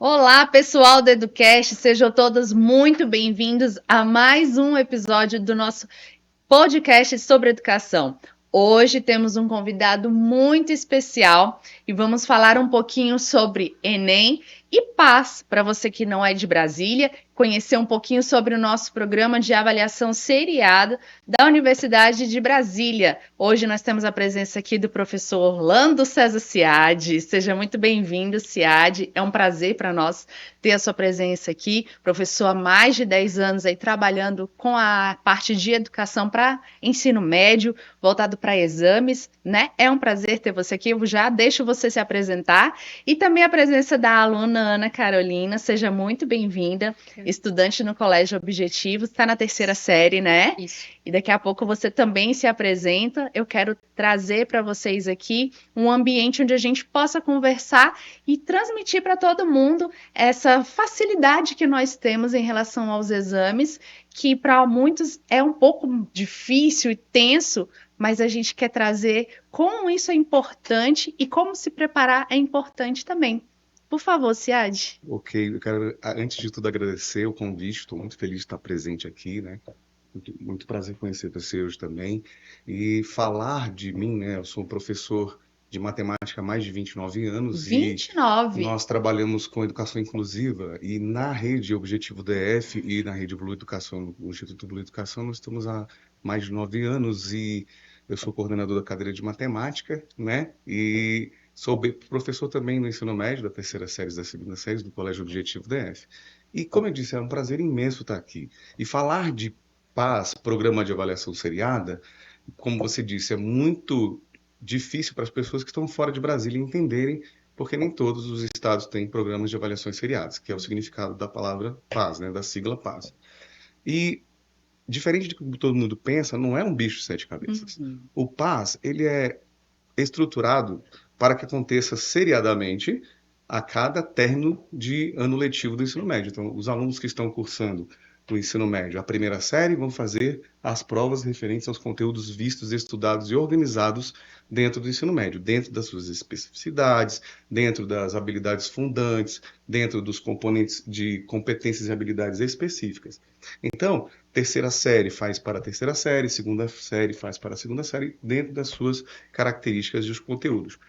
Olá, pessoal do Educast, sejam todos muito bem-vindos a mais um episódio do nosso podcast sobre educação. Hoje temos um convidado muito especial e vamos falar um pouquinho sobre Enem e PAS, para você que não é de Brasília, conhecer um pouquinho sobre o nosso programa de avaliação seriada da Universidade de Brasília. Hoje nós temos a presença aqui do professor Orlando César Ciadi. Seja muito bem-vindo, Ciadi. É um prazer para nós ter a sua presença aqui. Professor há mais de 10 anos aí trabalhando com a parte de educação para ensino médio, voltado para exames, né? É um prazer ter você aqui. Eu já deixo você se apresentar e também a presença da aluna Ana Carolina. Seja muito bem-vinda, estudante no Colégio Objetivo, está na terceira série, né? Isso. E daqui a pouco você também se apresenta. Eu quero trazer para vocês aqui um ambiente onde a gente possa conversar e transmitir para todo mundo essa facilidade que nós temos em relação aos exames, que para muitos é um pouco difícil e tenso, mas a gente quer trazer como isso é importante e como se preparar é importante também. Por favor, Ciad. Ok, eu quero, antes de tudo, agradecer o convite. Estou muito feliz de estar presente aqui, né? Muito prazer conhecer você hoje também. E falar de mim, né? Eu sou um professor de matemática há mais de 29 anos e 29. nós trabalhamos com educação inclusiva. E na rede Objetivo DF e na rede Blue Educação, no Instituto Blue Educação, nós estamos há mais de 9 anos e eu sou coordenador da cadeira de matemática, né? E sou professor também no ensino médio, da terceira série e da segunda série do Colégio Objetivo DF. E, como eu disse, é um prazer imenso estar aqui. E falar de PAS, Programa de Avaliação Seriada, como você disse, é muito difícil para as pessoas que estão fora de Brasília entenderem, porque nem todos os estados têm programas de avaliações seriadas, que é o significado da palavra PAS, né, da sigla PAS. E, diferente do que todo mundo pensa, não é um bicho de sete cabeças. O PAS, ele é estruturado para que aconteça seriadamente a cada término de ano letivo do ensino médio. Então, os alunos que estão cursando o ensino médio, a primeira série, vão fazer as provas referentes aos conteúdos vistos, estudados e organizados dentro do ensino médio, dentro das suas especificidades, dentro das habilidades fundantes, dentro dos componentes de competências e habilidades específicas. Então, terceira série faz para a terceira série, segunda série faz para a segunda série, dentro das suas características e os conteúdos.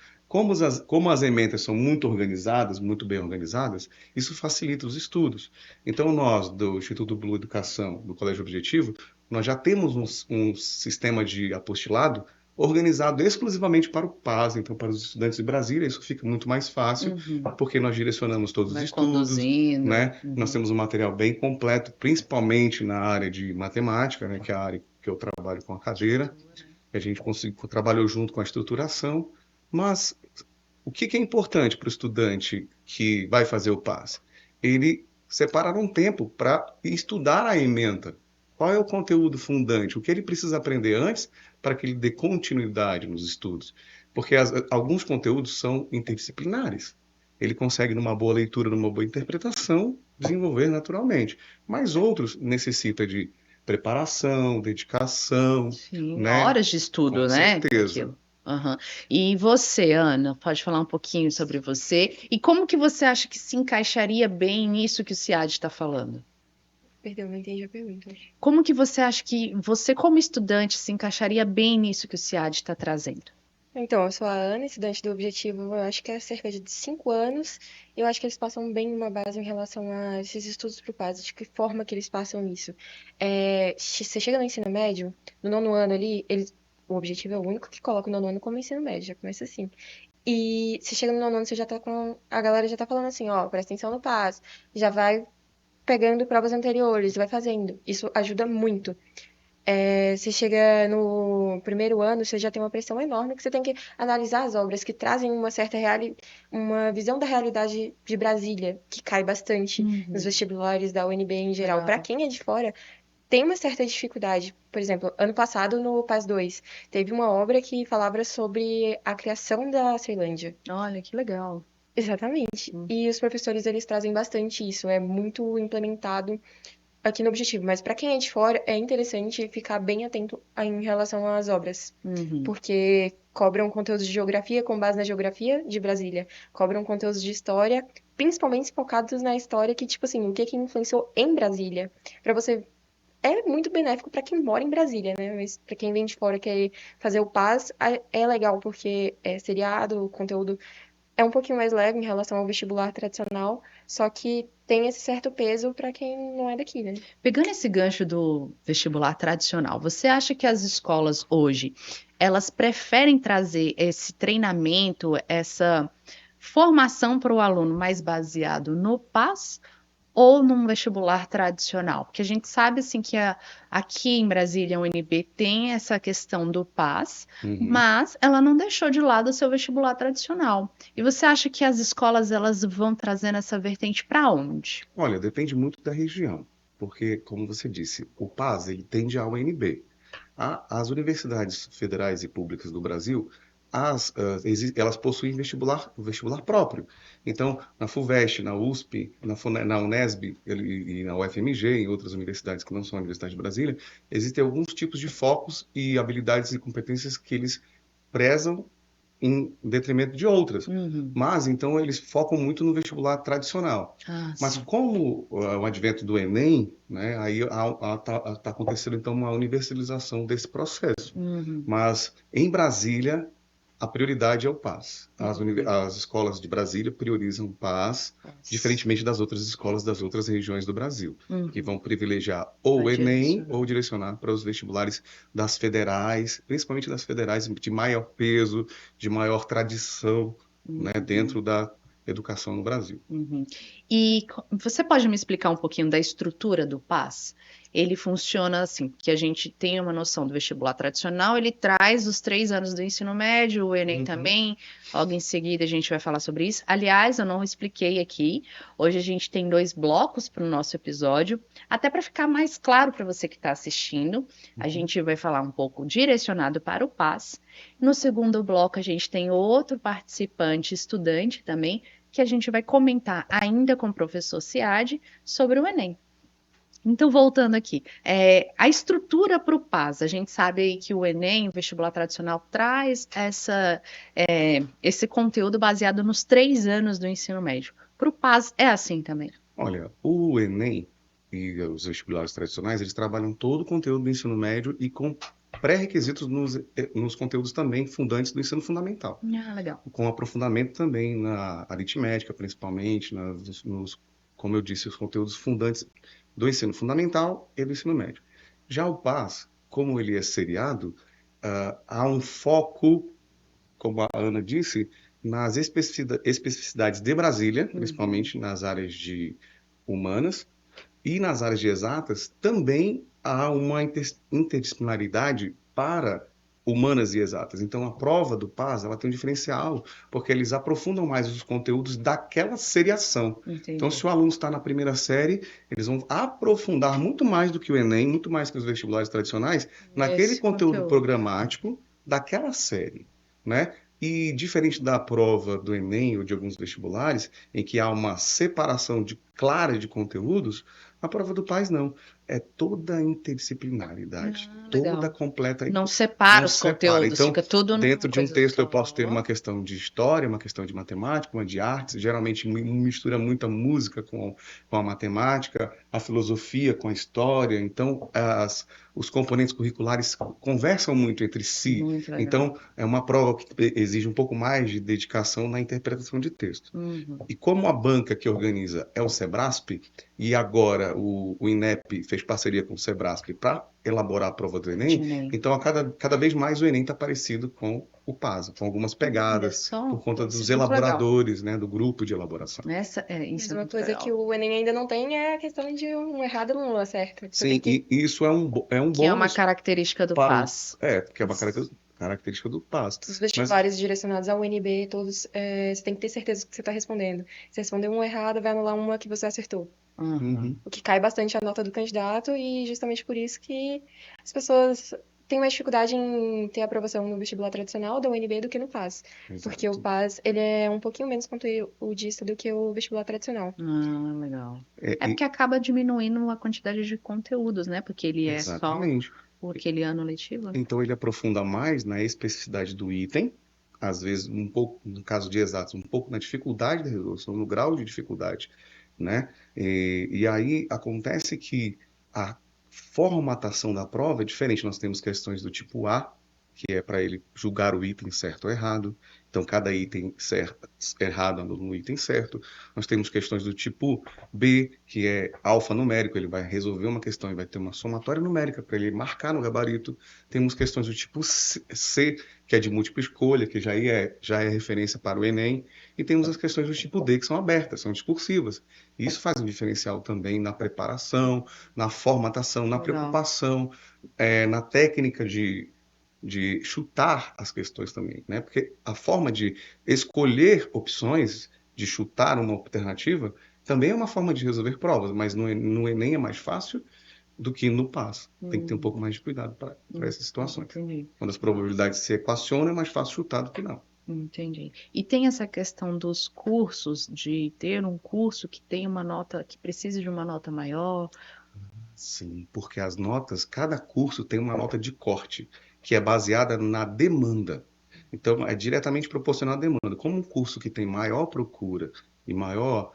Como as ementas são muito organizadas, muito bem organizadas, isso facilita os estudos. Então, nós, do Instituto Blue Educação, do Colégio Objetivo, nós já temos um sistema de apostilado organizado exclusivamente para o PAS, então para os estudantes de Brasília, isso fica muito mais fácil, porque nós direcionamos todos os estudos, Conduzindo. né? Nós temos um material bem completo, principalmente na área de matemática, né? Que é a área que eu trabalho com a cadeira, a gente trabalhou junto com a estruturação, mas o que é importante para o estudante que vai fazer o PAS? Ele separar um tempo para estudar a ementa. Qual é o conteúdo fundante? O que ele precisa aprender antes para que ele dê continuidade nos estudos? Porque alguns conteúdos são interdisciplinares. Ele consegue, numa boa leitura, numa boa interpretação, desenvolver naturalmente. Mas outros necessitam de preparação, dedicação, Sim, né? horas de estudo, Com né? certeza. Aquilo. Aham. E você, Ana, pode falar um pouquinho sobre você e como que você acha que se encaixaria bem nisso que o Ciad está falando? Perdão, não entendi a pergunta. Como que você acha que você, como estudante, se encaixaria bem nisso que o Ciad está trazendo? Então, eu sou a Ana, estudante do Objetivo, eu acho que é cerca de 5 anos. Eu acho que eles passam bem uma base em relação a esses estudos para o PAS, de que forma que eles passam isso. Você chega no ensino médio, no nono ano ali, o Objetivo é o único que coloca o nono ano como ensino médio, já começa assim. E você chega no nono ano, você já tá com. A galera já tá falando assim, ó, presta atenção no PAS, já vai pegando provas anteriores, vai fazendo. Isso ajuda muito. Você chega no primeiro ano, você já tem uma pressão enorme que você tem que analisar as obras que trazem uma visão da realidade de Brasília, que cai bastante nos vestibulares da UNB em geral. Legal. Para quem é de fora, tem uma certa dificuldade. Por exemplo, ano passado, no PAS 2, teve uma obra que falava sobre a criação da Ceilândia. Olha, que legal. Exatamente. E os professores, eles trazem bastante isso, é muito implementado aqui no Objetivo, mas para quem é de fora, é interessante ficar bem atento em relação às obras, porque cobram conteúdos de geografia com base na geografia de Brasília, cobram conteúdos de história, principalmente focados na história que, tipo assim, o que influenciou em Brasília. Pra você é muito benéfico para quem mora em Brasília, né? Mas para quem vem de fora e quer fazer o PAS, é legal, porque é seriado, o conteúdo é um pouquinho mais leve em relação ao vestibular tradicional, só que tem esse certo peso para quem não é daqui, né? Pegando esse gancho do vestibular tradicional, você acha que as escolas hoje, elas preferem trazer esse treinamento, essa formação para o aluno mais baseado no PAS ou num vestibular tradicional? Porque a gente sabe assim que aqui em Brasília a UNB tem essa questão do PAS, Uhum. mas ela não deixou de lado o seu vestibular tradicional. E você acha que as escolas elas vão trazendo essa vertente para onde? Olha, depende muito da região, porque, como você disse, o PAS ele tende à UNB. As universidades federais e públicas do Brasil, elas possuem vestibular próprio. Então, na FUVEST, na USP, na Unesp e na UFMG, em outras universidades que não são a Universidade de Brasília, existem alguns tipos de focos e habilidades e competências que eles prezam em detrimento de outras. Uhum. Mas, então, eles focam muito no vestibular tradicional. Ah, Mas sim. como o advento do Enem, né, aí está acontecendo, então, uma universalização desse processo. Uhum. Mas, em Brasília, a prioridade é o PAS. Uhum. As escolas de Brasília priorizam o PAS, Nossa. diferentemente das outras escolas das outras regiões do Brasil, que Uhum. vão privilegiar ou o Vai Enem direcionar. ou direcionar para os vestibulares das federais, principalmente das federais de maior peso, de maior tradição, né, Uhum. dentro da educação no Brasil. Uhum. E você pode me explicar um pouquinho da estrutura do PAS? Ele funciona assim, que a gente tem uma noção do vestibular tradicional, ele traz os 3 anos do ensino médio, o Enem Uhum, também, logo em seguida a gente vai falar sobre isso. Aliás, eu não expliquei aqui, hoje a gente tem 2 blocos para o nosso episódio, até para ficar mais claro para você que está assistindo, a uhum. gente vai falar um pouco direcionado para o PAS. No segundo bloco, a gente tem outro participante, estudante também, que a gente vai comentar ainda com o professor Ciad sobre o Enem. Então, voltando aqui, a estrutura para o PAS, a gente sabe aí que o Enem, o vestibular tradicional, traz esse conteúdo baseado nos 3 anos do ensino médio. Para o PAS é assim também. Olha, o Enem e os vestibulares tradicionais, eles trabalham todo o conteúdo do ensino médio e com pré-requisitos nos conteúdos também fundantes do ensino fundamental, Ah, legal. com aprofundamento também na aritmética, principalmente, como eu disse, os conteúdos fundantes do ensino fundamental e do ensino médio. Já o PAS, como ele é seriado, há um foco, como a Ana disse, nas especificidades de Brasília, Uhum. principalmente nas áreas de humanas, e nas áreas de exatas também há uma interdisciplinaridade para humanas e exatas. Então, a prova do PAS, ela tem um diferencial, porque eles aprofundam mais os conteúdos daquela seriação. Então, Entendi. se o aluno está na primeira série, eles vão aprofundar muito mais do que o Enem, muito mais que os vestibulares tradicionais, naquele Esse conteúdo conteúdo. programático daquela série, né? E diferente da prova do Enem ou de alguns vestibulares, em que há uma separação clara de conteúdos, a prova do PAS não. É toda a interdisciplinaridade, Ah, toda legal. completa, Não não separa os separa. conteúdos, Então, fica tudo numa dentro de um coisa texto eu posso ter uma só. questão de história, uma questão de matemática, uma de artes, geralmente mistura muita música com a matemática, a filosofia com a história, então os componentes curriculares conversam muito entre si. Muito legal. Então, é uma prova que exige um pouco mais de dedicação na interpretação de texto. Uhum. E como a banca que organiza é o Sebrasp, e agora o INEP fez parceria com o Sebrasp para elaborar a prova do De Enem, Enem. então cada vez mais o Enem está parecido com o PASA, com algumas Olha pegadas, só, por conta isso dos é muito legal. elaboradores, né, do grupo de elaboração. Isso Mas é uma muito coisa que legal. o Enem ainda não tem é a questão de um errado e um certo. Você tem Sim, que. e isso é um Que é uma bônus característica do para PAS. que é uma característica do PAS. Os Mas, vestibulares direcionados ao UNB, todos, você tem que ter certeza que você está respondendo. Se responder uma errada, vai anular uma que você acertou. Uhum. uhum, O que cai bastante a nota do candidato e justamente por isso que as pessoas têm mais dificuldade em ter aprovação no vestibular tradicional da UNB do que no PAS. Porque o exato. PAS, ele é um pouquinho menos conteudista do que o vestibular tradicional. Ah, legal. É, É porque acaba diminuindo a quantidade de conteúdos, né? Porque ele é só exatamente. por aquele ano letivo, né? Então ele aprofunda mais na especificidade do item, às vezes um pouco, no caso de exatos, um pouco na dificuldade da resolução, no grau de dificuldade, né? E aí acontece que a formatação da prova é diferente. Nós temos questões do tipo A, que é para ele julgar o item certo ou errado. Então, cada item certo, errado anula no item certo. Nós temos questões do tipo B, que é alfanumérico, ele vai resolver uma questão e vai ter uma somatória numérica para ele marcar no gabarito. Temos questões do tipo C, que é de múltipla escolha, que já é referência para o Enem. E temos as questões do tipo D, que são abertas, são discursivas. E isso faz um diferencial também na preparação, na formatação, na Legal. preocupação, na técnica de chutar as questões também, né? Porque a forma de escolher opções, de chutar uma alternativa, também é uma forma de resolver provas, mas no Enem é mais fácil do que no PAS. Tem que ter um pouco mais de cuidado para essas situações. Entendi. Quando as probabilidades se equacionam, é mais fácil chutar do que não. Entendi. E tem essa questão dos cursos, de ter um curso que tem uma nota, que precise de uma nota maior. Sim, porque as notas, cada curso tem uma nota de corte, que é baseada na demanda. Então, é diretamente proporcional à demanda. Como um curso que tem maior procura e maior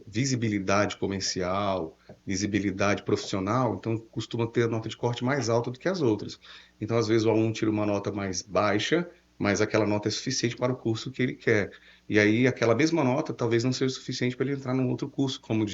visibilidade comercial, visibilidade profissional, então costuma ter a nota de corte mais alta do que as outras. Então, às vezes, o aluno tira uma nota mais baixa, mas aquela nota é suficiente para o curso que ele quer. E aí, aquela mesma nota talvez não seja suficiente para ele entrar num outro curso, como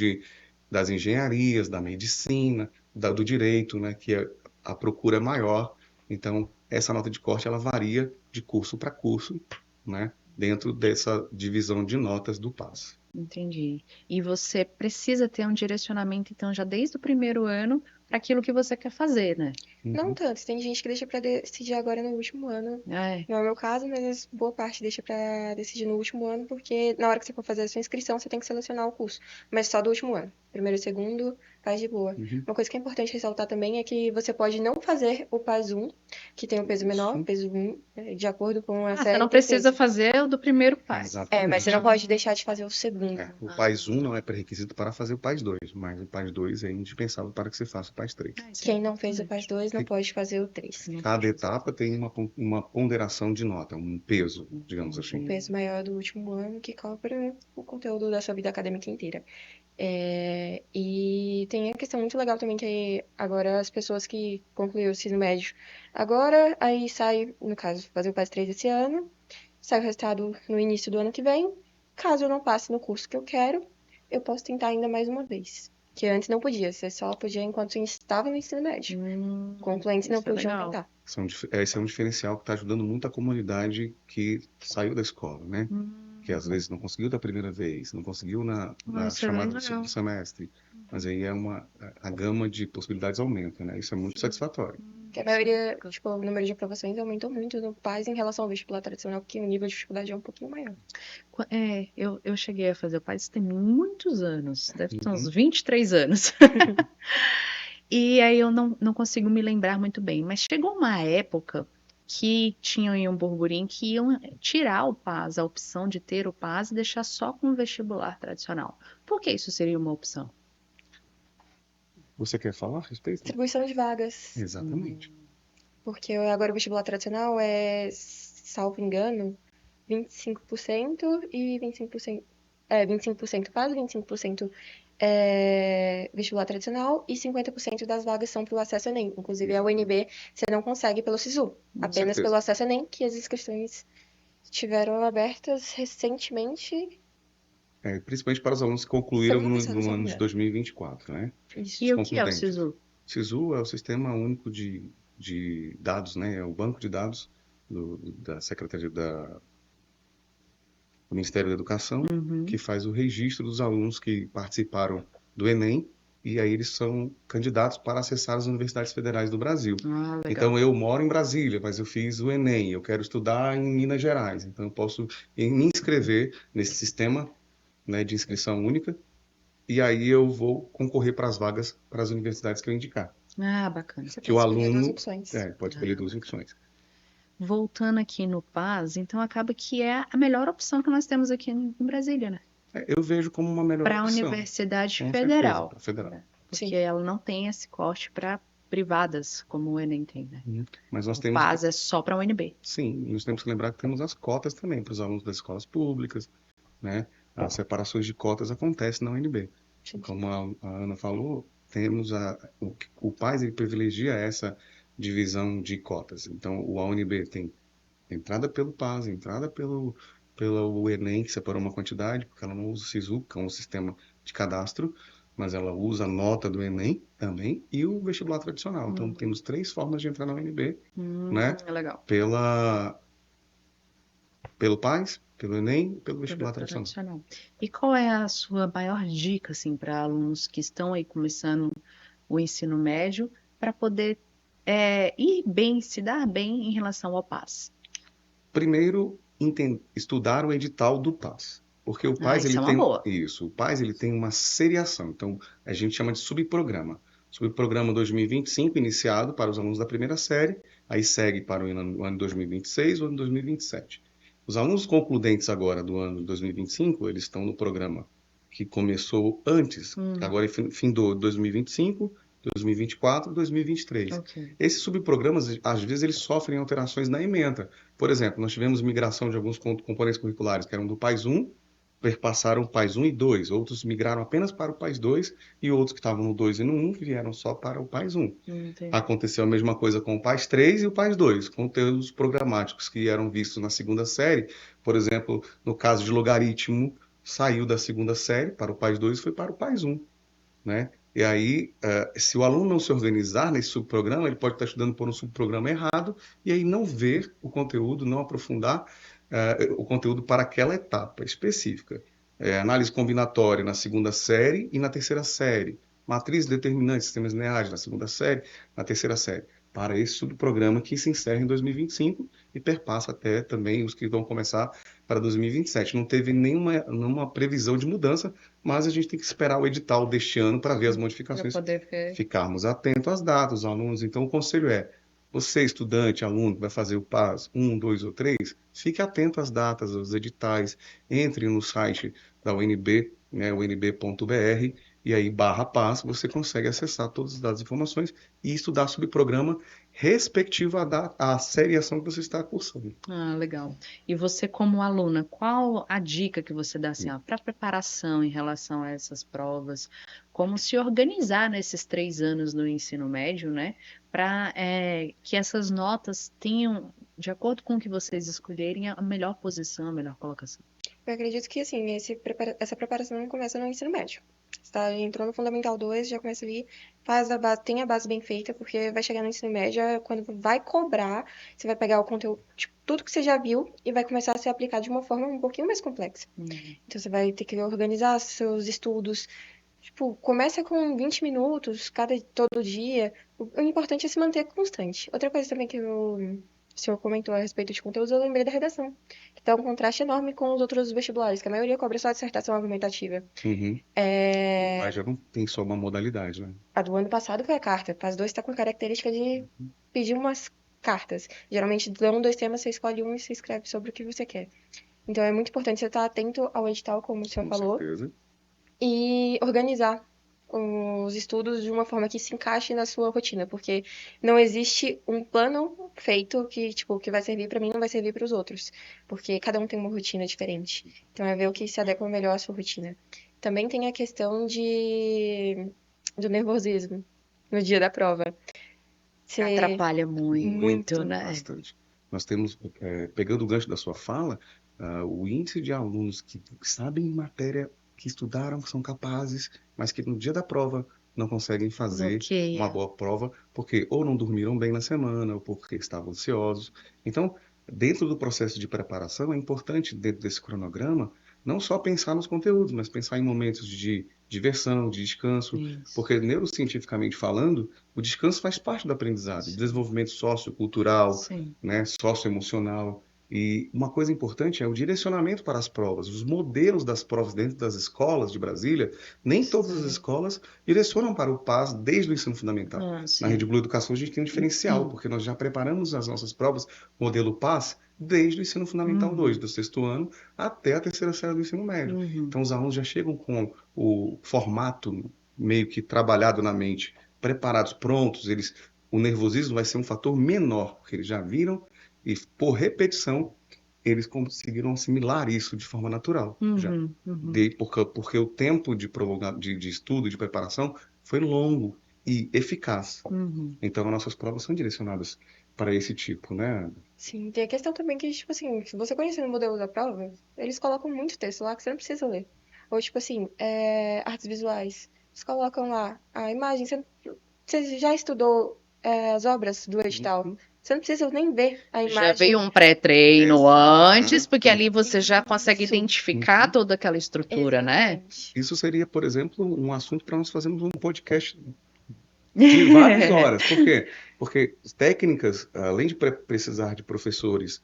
das engenharias, da medicina, do direito, né, que a procura é maior. Então, essa nota de corte ela varia de curso para curso, né, dentro dessa divisão de notas do PAS. Entendi. E você precisa ter um direcionamento, então, já desde o primeiro ano, para aquilo que você quer fazer, né? Não tanto, tem gente que deixa pra decidir agora no último ano. É. Não é o meu caso, mas boa parte deixa pra decidir no último ano, porque na hora que você for fazer a sua inscrição, você tem que selecionar o curso. Mas só do último ano. Primeiro e segundo, faz de boa. Uhum. Uma coisa que é importante ressaltar também é que você pode não fazer o PAS 1, que tem o peso menor, Isso. peso 1, de acordo com a Você série não do peso. precisa fazer o do primeiro PAS. Mas você não pode deixar de fazer o segundo. O PAS 1 não é pré-requisito para fazer o PAS 2, mas o PAS 2 é indispensável para que você faça o PAS 3. Quem não fez o PAS 2 não pode fazer o 3. Cada etapa tem uma ponderação de nota, um peso, digamos O assim. peso maior do último ano que cobre o conteúdo da sua vida acadêmica inteira. E tem a questão muito legal também que agora as pessoas que concluíram o ensino médio agora, aí sai, no caso, fazer o PAS 3 esse ano, sai o resultado no início do ano que vem. Caso eu não passe no curso que eu quero, eu posso tentar ainda mais uma vez. Que antes não podia, você só podia enquanto estava no ensino médio. Concluintes não isso é podiam legal. tentar. Esse é um diferencial que está ajudando muito a comunidade que saiu da escola, né? Que às vezes não conseguiu da primeira vez, não conseguiu na Isso é bem chamada do legal. segundo semestre. Mas aí a gama de possibilidades aumenta, né? Isso é muito satisfatório. Porque a maioria, tipo, o número de aprovações aumentou muito no PAS em relação ao vestibular tradicional, porque o nível de dificuldade é um pouquinho maior. Eu cheguei a fazer o PAS tem muitos anos, deve ter uns Uhum. 23 anos. E aí eu não consigo me lembrar muito bem, mas chegou uma época que tinham aí um burburinho que iam tirar o PAS, a opção de ter o PAS e deixar só com o vestibular tradicional. Por que isso seria uma opção? Você quer falar a respeito? Distribuição de vagas. Exatamente. Porque agora o vestibular tradicional é, salvo engano, 25% e 25%. 25% PAS, 25% vestibular tradicional e 50% das vagas são para o acesso Enem. Inclusive, a UNB você não consegue pelo SISU, apenas certeza. pelo acesso Enem, que as inscrições estiveram abertas recentemente. Principalmente para os alunos que concluíram Semana passada, se no não me ano de engano. 2024, né? Isso. E o que é o concludentes. SISU? SISU é o Sistema Único de Dados, né? É o banco de dados da Secretaria do Ministério da Educação, que faz o registro dos alunos que participaram do Enem, e aí eles são candidatos para acessar as universidades federais do Brasil. Ah, legal. Então, eu moro em Brasília, mas eu fiz o Enem, eu quero estudar em Minas Gerais, então eu posso me inscrever nesse sistema, né, de inscrição única, e aí eu vou concorrer para as vagas para as universidades que eu indicar. Ah, bacana. Você Que o pode escolher duas aluno opções. pode escolher duas opções. Voltando aqui no PAS, então acaba que é a melhor opção que nós temos aqui em Brasília, né? Eu vejo como uma melhor Para a opção. Universidade Com Federal. certeza, para federal. Porque Sim. ela não tem esse corte para privadas, como o Enem tem, né? Mas nós O temos, PAS é só para a UNB. sim, nós temos que lembrar que temos as cotas também para os alunos das escolas públicas, né? As separações de cotas acontecem na UNB. Sim. Como a Ana falou, temos o PAS ele privilegia essa divisão de cotas. Então, a UNB tem entrada pelo PAS, entrada pelo Enem, que separou uma quantidade, porque ela não usa o SISU, que é um sistema de cadastro, mas ela usa a nota do Enem também e o vestibular tradicional. Então, temos 3 formas de entrar na UNB, né? É legal. Pelo PAS, pelo Enem e pelo vestibular Pelo tradicional. tradicional. E qual é a sua maior dica, assim, para alunos que estão aí começando o ensino médio, para poder ir bem, se dar bem em relação ao PAS? Primeiro, estudar o edital do PAS. Porque o PAS, Isso ele é uma tem boa. isso, o PAS ele tem uma seriação. Então, a gente chama de subprograma. Subprograma 2025 iniciado para os alunos da primeira série, aí segue para o ano 2026 ou ano 2027. Os alunos concludentes agora do ano 2025, eles estão no programa que começou antes, que agora findou 2025, 2024 e 2023. Ok. Esses subprogramas, às vezes, eles sofrem alterações na ementa. Por exemplo, nós tivemos migração de alguns componentes curriculares que eram do PAS 1, perpassaram o PAS 1 e 2. Outros migraram apenas para o PAS 2 e outros que estavam no 2 e no 1 vieram só para o PAS 1. Entendi. Aconteceu a mesma coisa com o PAS 3 e o PAS 2, conteúdos programáticos que eram vistos na segunda série. Por exemplo, no caso de logaritmo, saiu da segunda série para o PAS 2 e foi para o PAS 1, né? E aí, se o aluno não se organizar nesse subprograma, ele pode estar estudando por um subprograma errado e aí não ver o conteúdo, não aprofundar o conteúdo para aquela etapa específica. Análise combinatória na segunda série e na terceira série. Matriz determinante, sistemas lineares na segunda série, na terceira série. Para esse subprograma que se encerra em 2025 e perpassa até também os que vão começar para 2027. Não teve nenhuma previsão de mudança, mas a gente tem que esperar o edital deste ano para ver as Para modificações, poder ver. ficarmos atentos às datas, os alunos. Então, o conselho é, você, estudante, aluno, que vai fazer o PAS 1, 2 ou 3, fique atento às datas, aos editais, entre no site da UNB, né, unb.br, e aí /PAS, você consegue acessar todos os dados e informações e estudar subprograma respectivo à seriação que você está cursando. Ah, legal. E você, como aluna, qual a dica que você dá assim, para preparação em relação a essas provas? Como se organizar nesses 3 anos no ensino médio, né? Para que essas notas tenham, de acordo com o que vocês escolherem, a melhor posição, a melhor colocação. Eu acredito que, assim, essa preparação não começa no ensino médio. Você entrou no Fundamental 2, já começa ali, faz a base, tem a base bem feita, porque vai chegar no ensino médio, quando vai cobrar, você vai pegar o conteúdo, tipo, tudo que você já viu, e vai começar a ser aplicado de uma forma um pouquinho mais complexa. Então, você vai ter que organizar seus estudos. Tipo, começa com 20 minutos, todo dia. O importante é se manter constante. Outra coisa também que o senhor comentou a respeito de conteúdos, eu lembrei da redação, que dá um contraste enorme com os outros vestibulares, que a maioria cobra só a dissertação argumentativa. Uhum. Mas já não tem só uma modalidade, né? A do ano passado foi a carta. PAS 2 está com a característica de pedir umas cartas. Geralmente, dão 2 temas, você escolhe um e você escreve sobre o que você quer. Então, é muito importante você estar atento ao edital, como o senhor Com falou, certeza. e organizar os estudos de uma forma que se encaixe na sua rotina, porque não existe um plano feito que, tipo, que vai servir para mim não vai servir para os outros, porque cada um tem uma rotina diferente. Então é ver o que se adequa melhor à sua rotina. Também tem a questão do nervosismo no dia da prova. Você Atrapalha muito, né? Bastante. Nós temos, pegando o gancho da sua fala, o índice de alunos que sabem matéria, que estudaram, que são capazes, mas que no dia da prova não conseguem fazer Bloqueia. uma boa prova, porque ou não dormiram bem na semana, ou porque estavam ansiosos. Então, dentro do processo de preparação, é importante, dentro desse cronograma, não só pensar nos conteúdos, mas pensar em momentos de diversão, de descanso, Isso. porque neurocientificamente falando, o descanso faz parte do aprendizado, desenvolvimento sociocultural, Sim. né, socioemocional. E uma coisa importante é o direcionamento para as provas. Os modelos das provas dentro das escolas de Brasília, nem todas as escolas direcionam para o PAS desde o ensino fundamental. Na Rede Blue Educação a gente tem um diferencial, porque nós já preparamos as nossas provas modelo PAS desde o ensino fundamental 2, do 6º ano até a terceira série do ensino médio. Então os alunos já chegam com o formato meio que trabalhado na mente preparados, prontos, o nervosismo vai ser um fator menor, porque eles já viram e, por repetição, eles conseguiram assimilar isso de forma natural. Porque o tempo de estudo, de preparação, foi longo e eficaz. Então, as nossas provas são direcionadas para esse tipo, né? Sim, tem a questão também que, tipo assim, se você conhecer o modelo da prova, eles colocam muito texto lá que você não precisa ler. Ou, tipo assim, artes visuais. Eles colocam lá a imagem. Você já estudou as obras do edital? Você não precisa nem ver a Já veio imagem. um pré-treino antes, porque ali Exatamente. você já consegue Isso, identificar toda aquela estrutura, né? exatamente. Isso seria, por exemplo, um assunto para nós fazermos um podcast de várias horas. Por quê? Porque técnicas, além de precisar de professores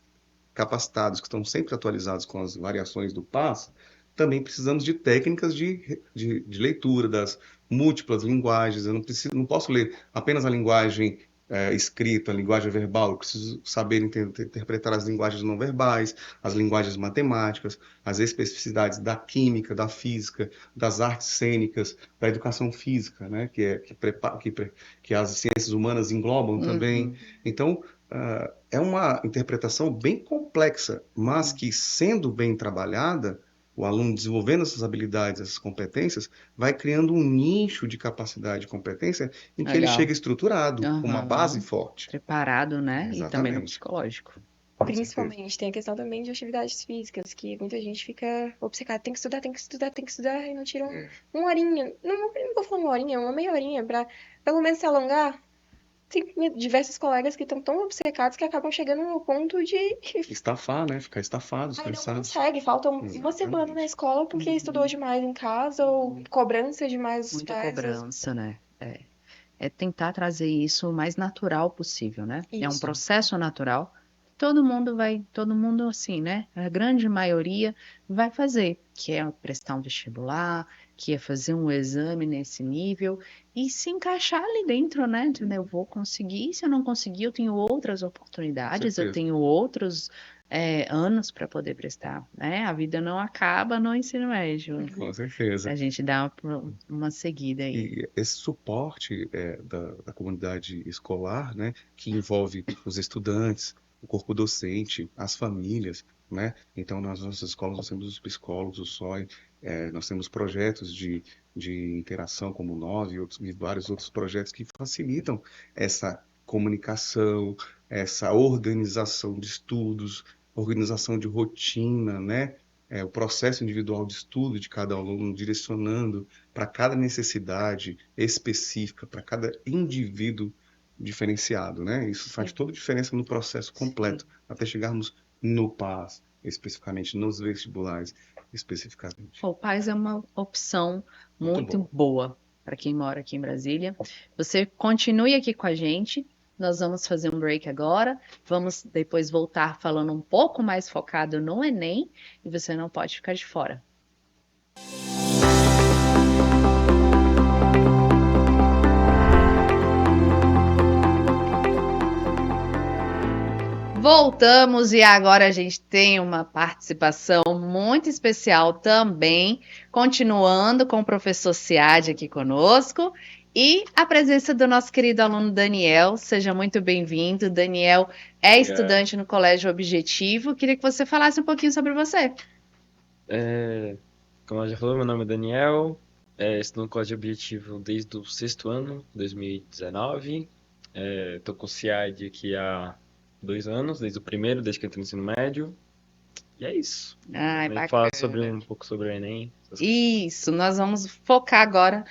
capacitados, que estão sempre atualizados com as variações do PAS, também precisamos de técnicas de leitura das múltiplas linguagens. Eu não posso ler apenas a linguagem escrita, a linguagem verbal. Eu preciso saber interpretar as linguagens não verbais, as linguagens matemáticas, as especificidades da química, da física, das artes cênicas, da educação física, né? Que as ciências humanas englobam também. Então, é uma interpretação bem complexa, mas que, sendo bem trabalhada, o aluno desenvolvendo essas habilidades, essas competências, vai criando um nicho de capacidade e competência em que ele Legal. chega estruturado, com uma base forte. Preparado, né? E também no Exatamente. psicológico. Com certeza. Principalmente, tem a questão também de atividades físicas, que muita gente fica obcecada. Tem que estudar, tem que estudar, tem que estudar, e não tira uma horinha. Não vou falar uma horinha, uma meia horinha, pra pelo menos se alongar. Tem diversos colegas que estão tão obcecados que acabam chegando no ponto de Estafar, né? Ficar estafados, Aí não cansados. consegue, falta uma semana na escola porque estudou demais em casa ou cobrança demais dos Muita pais. cobrança, né? É tentar trazer isso o mais natural possível, né? É um Isso. processo natural. Todo mundo assim, né? A grande maioria vai fazer, que é prestar um vestibular, que é fazer um exame nesse nível e se encaixar ali dentro, né? Entendeu? Eu vou conseguir, se eu não conseguir, eu tenho outras oportunidades, eu certeza. tenho outros anos para poder prestar, né? A vida não acaba no ensino médio. Com certeza. A gente dá uma seguida aí. E esse suporte da comunidade escolar, né, que envolve os estudantes, o corpo docente, as famílias, né? Então, nas nossas escolas nós temos os psicólogos, o SOI, nós temos projetos de interação como o NOVE e vários outros projetos que facilitam essa comunicação, essa organização de estudos, organização de rotina, né? O processo individual de estudo de cada aluno, direcionando para cada necessidade específica, para cada indivíduo diferenciado, né? Isso faz toda a diferença no processo completo, até chegarmos no PAS, especificamente nos vestibulares, especificamente. O PAS é uma opção Muito muito boa para quem mora aqui em Brasília. Você continue aqui com a gente. Nós vamos fazer um break agora. Vamos depois voltar falando um pouco mais focado no Enem e você não pode ficar de fora. Voltamos e agora a gente tem uma participação muito especial também, continuando com o professor Siad aqui conosco e a presença do nosso querido aluno Daniel. Seja muito bem-vindo. Daniel é estudante no Colégio Objetivo. Queria que você falasse um pouquinho sobre você. Como ela já falou, meu nome é Daniel, estudo no Colégio Objetivo desde o 6º ano, 2019. Estou com o CIAD aqui há 2 anos, desde que entrei no ensino médio. E é isso. Ai, Vamos bacana. falar um pouco sobre o Enem. Isso, nós vamos focar agora